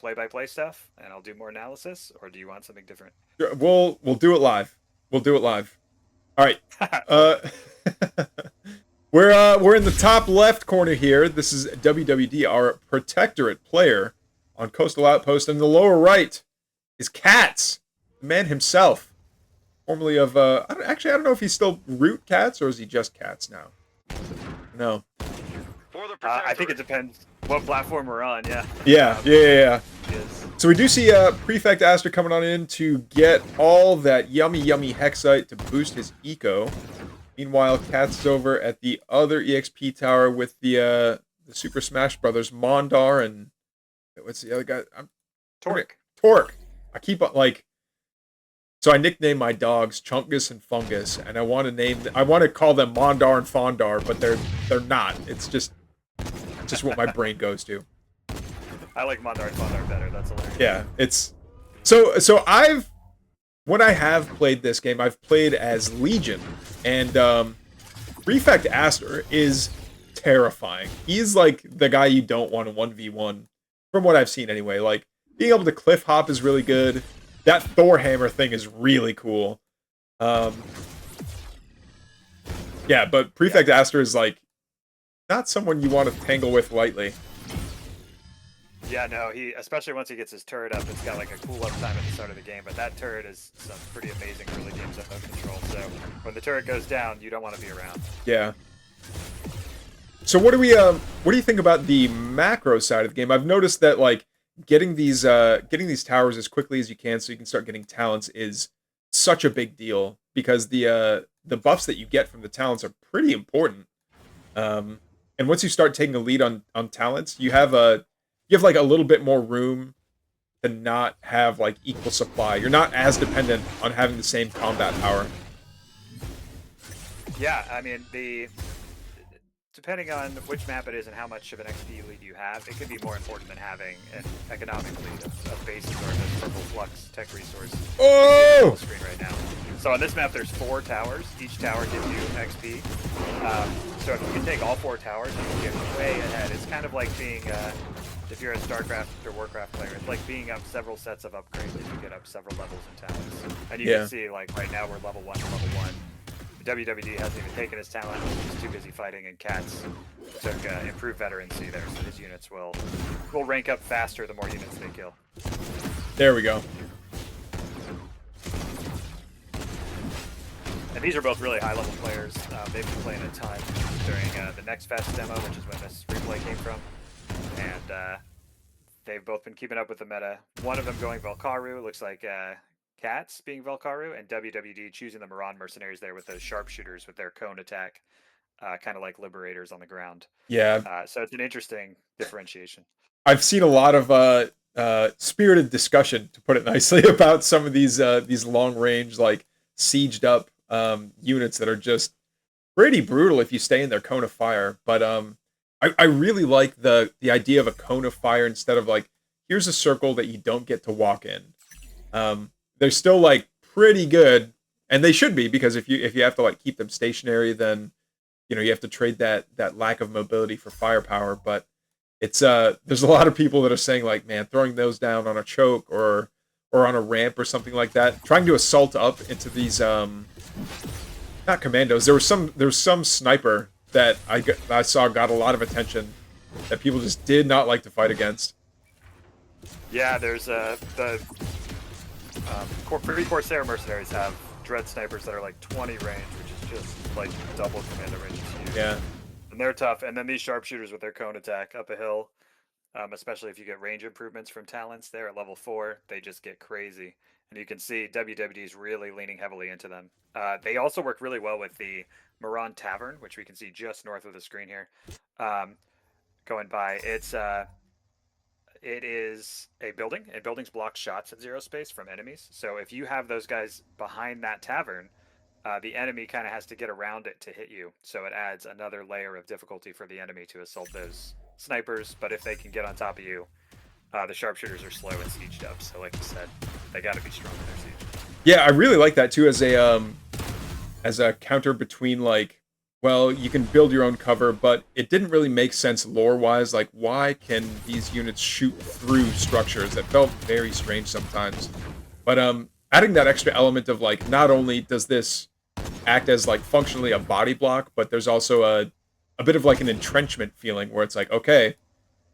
play-by-play stuff, and I'll do more analysis, or do you want something different? We'll do it live. We'll do it live. All right. Uh, we're in the top left corner here. This is WWD, our Protectorate player on Coastal Outpost. And in the lower right is CatZ, the man himself, formerly of I don't know if he's still Root CatZ or is he just CatZ now. No. I think it depends what platform we're on. Yeah. Yeah. Yes. So we do see Prefect Aster coming on in to get all that yummy Hexite to boost his eco. Meanwhile, CatZ is over at the other EXP tower with the Super Smash Brothers Mondar and what's the other guy? Torque. I keep on so I nicknamed my dogs Chungus and Fungus, and I want to call them Mondar and Fondar, but they're not. It's just what my brain goes to. I like Mondar and Fondar better. That's hilarious. Yeah, it's so when I have played this game, I've played as Legion, and Prefect Aster is terrifying. He's like the guy you don't want to 1v1, from what I've seen anyway. Like, being able to cliff hop is really good. That Thor hammer thing is really cool. Yeah, but Prefect Aster is like not someone you want to tangle with lightly. Yeah, no, especially once he gets his turret up, it's got like a cool up time at the start of the game, but that turret is some pretty amazing early game zone control, so when the turret goes down, you don't want to be around. Yeah. So what do you think about the macro side of the game? I've noticed that like getting these towers as quickly as you can so you can start getting talents is such a big deal, because the buffs that you get from the talents are pretty important. And once you start taking a lead on talents, you have like a little bit more room to not have like equal supply. You're not as dependent on having the same combat power. Yeah, I mean, depending on which map it is and how much of an XP lead you have, it can be more important than having an economic lead of bases or this purple flux tech resource. Oh! Screen right now. So on this map, there's 4 towers. Each tower gives you XP. So if you can take all 4 towers, you can get way ahead. It's kind of like being, if you're a StarCraft or Warcraft player, it's like being up several sets of upgrades as you get up several levels in talents. And you can see, like, right now we're level 1 to level 1. WWD hasn't even taken his talent. He's too busy fighting, and CatZ took improved veterancy there, so his units will rank up faster the more units they kill. There we go. And these are both really high-level players. They've been playing a ton during the Next Fest demo, which is when this replay came from. And they've both been keeping up with the meta. One of them going Valkaru, looks like CatZ being Valkaru, and WWD choosing the Moran mercenaries there with those sharpshooters with their cone attack, kind of like liberators on the ground. Yeah. So it's an interesting differentiation. I've seen a lot of spirited discussion, to put it nicely, about some of these long range, like sieged up units that are just pretty brutal if you stay in their cone of fire. But I really like the idea of a cone of fire instead of like, here's a circle that you don't get to walk in. They're still like pretty good, and they should be, because if you have to like keep them stationary, then you have to trade that lack of mobility for firepower. But it's there's a lot of people that are saying like, man, throwing those down on a choke or on a ramp or something like that, trying to assault up into these not commandos. There was some sniper that I saw got a lot of attention that people just did not like to fight against. Yeah, there's the Corsair mercenaries have dread snipers that are like 20 range, which is just like double commando range. Yeah. And they're tough. And then these sharpshooters with their cone attack up a hill, especially if you get range improvements from talents there at level 4, they just get crazy. And you can see WWD is really leaning heavily into them. They also work really well with the Moran Tavern, which we can see just north of the screen here. Going by, it is a building, and buildings block shots at ZeroSpace from enemies. So if you have those guys behind that tavern, the enemy kind of has to get around it to hit you. So it adds another layer of difficulty for the enemy to assault those snipers. But if they can get on top of you, the sharpshooters are slow and sieged up. So like you said, they got to be strong in their siege. Yeah, I really like that too as a counter between like well, you can build your own cover, but it didn't really make sense lore-wise. Like, why can these units shoot through structures? That felt very strange sometimes. But adding that extra element of, like, not only does this act as, like, functionally a body block, but there's also a bit of, like, an entrenchment feeling where it's like, okay,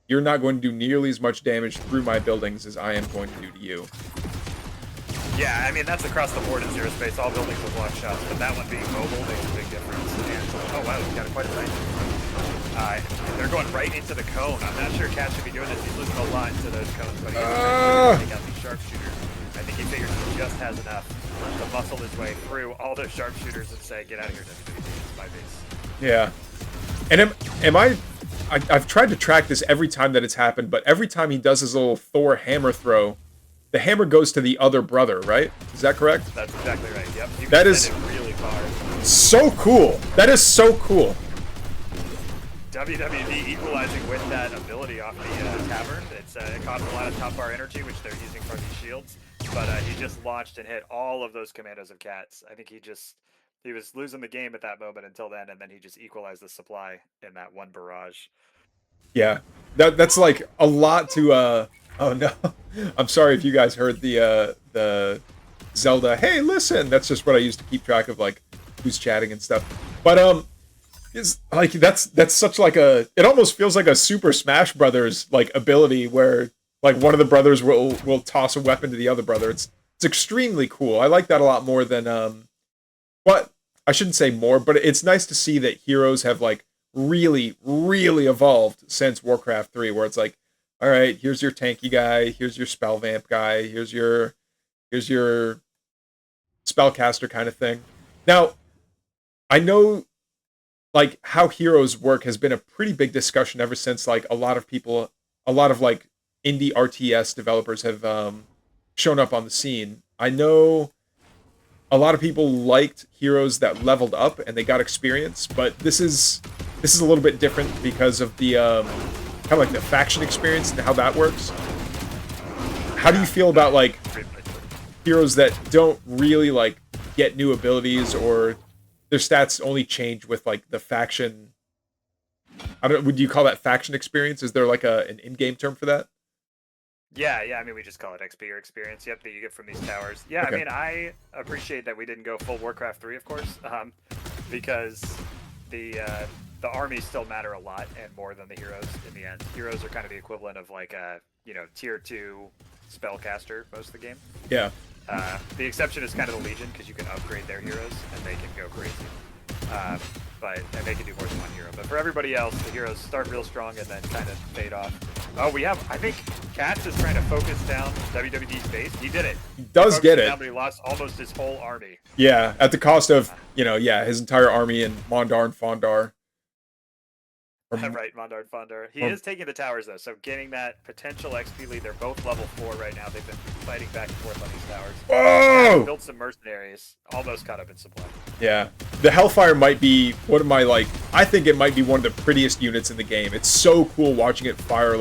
you're not going to do nearly as much damage through my buildings as I am going to do to you. Yeah, I mean, that's across the board in ZeroSpace. All buildings will block shots, but that one being mobile makes a big difference. And, oh, wow, he's got quite a range. They're going right into the cone. I'm not sure CatZ should be doing this. He's losing a lot into those cones, but he has to take out these sharpshooters. I think he figures he just has enough to muscle his way through all those sharpshooters and say, get out of here, WWE. It's my base. Yeah. And I've tried to track this every time that it's happened, but every time he does his little Thor hammer throw, the hammer goes to the other brother, right? Is that correct? That's exactly right. Yep. You that can is send it really far. So cool. That is so cool. WWE equalizing with that ability off the tavern. It costs a lot of top bar energy, which they're using for these shields. But he just launched and hit all of those commandos of CatZ. I think he was losing the game at that moment until then, and then he just equalized the supply in that one barrage. Yeah, that's like a lot to. Oh no, I'm sorry if you guys heard the Zelda. Hey, listen, that's just what I used to keep track of, like who's chatting and stuff. But is like that's such like a. It almost feels like a Super Smash Brothers like ability where like one of the brothers will toss a weapon to the other brother. It's extremely cool. I like that a lot more than What I shouldn't say more, but it's nice to see that heroes have like really evolved since Warcraft 3, where it's like, all right, here's your tanky guy, here's your spell vamp guy, here's your spellcaster kind of thing. Now, I know like how heroes work has been a pretty big discussion ever since like a lot of like indie RTS developers have shown up on the scene. I know a lot of people liked heroes that leveled up and they got experience, but this is a little bit different because of the kind of like the faction experience and how that works. How do you feel about like heroes that don't really like get new abilities or their stats only change with like the faction? Would you call that faction experience? Is there like an in-game term for that? Yeah, I mean, we just call it XP or experience, yep, that you get from these towers. Yeah, okay. I mean, I appreciate that we didn't go full Warcraft 3, of course, because the armies still matter a lot and more than the heroes in the end. Heroes are kind of the equivalent of like a, tier 2 spellcaster most of the game. Yeah. The exception is kind of the Legion, because you can upgrade their heroes and they can go crazy. And they can do more than one hero. But for everybody else, the heroes start real strong and then kind of fade off. Oh, I think CatZ is trying to focus down WWD's base. He did it. He does get it. Down, but he lost almost his whole army. Yeah, at the cost of, his entire army in Mondar and Fondar. Right, Mondar and Fondar. He is taking the towers, though, so getting that potential XP lead. They're both level 4 right now. They've been fighting back and forth on these towers. Oh! Built some mercenaries. Almost caught up in supply. Yeah. The Hellfire might be one of my, I think it might be one of the prettiest units in the game. It's so cool watching it fire,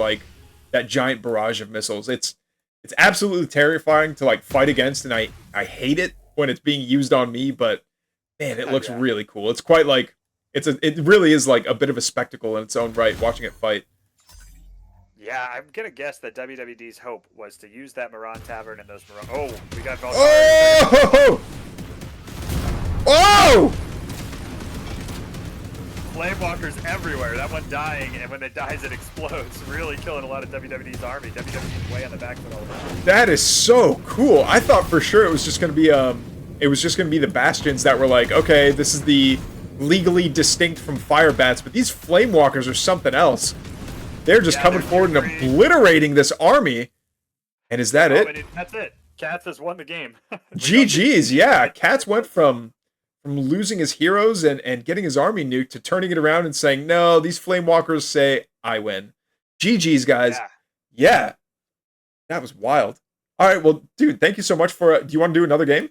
that giant barrage of missiles. It's absolutely terrifying to, fight against, and I hate it when it's being used on me, but, man, it looks really cool. It's quite, it really is a bit of a spectacle in its own right, watching it fight. Yeah, I'm gonna guess that WWD's hope was to use that Moran Tavern and those Moran. Oh, we got Valkyrie. Oh! Oh! Flamewalkers everywhere. That one dying, and when it dies, it explodes, really killing a lot of WWD's army. WWD's way on the back foot all the time. That is so cool. I thought for sure it was just gonna be the Bastions that were okay, this is the legally distinct from fire bats, but these flamewalkers are something else. They're just coming forward and obliterating this army. And is that it? That's it. CatZ has won the game. GG's, yeah. CatZ went from losing his heroes and getting his army nuked to turning it around and saying, no, these flamewalkers say I win. GG's, guys. Yeah. That was wild. All right, well, dude, thank you so much for... do you want to do another game?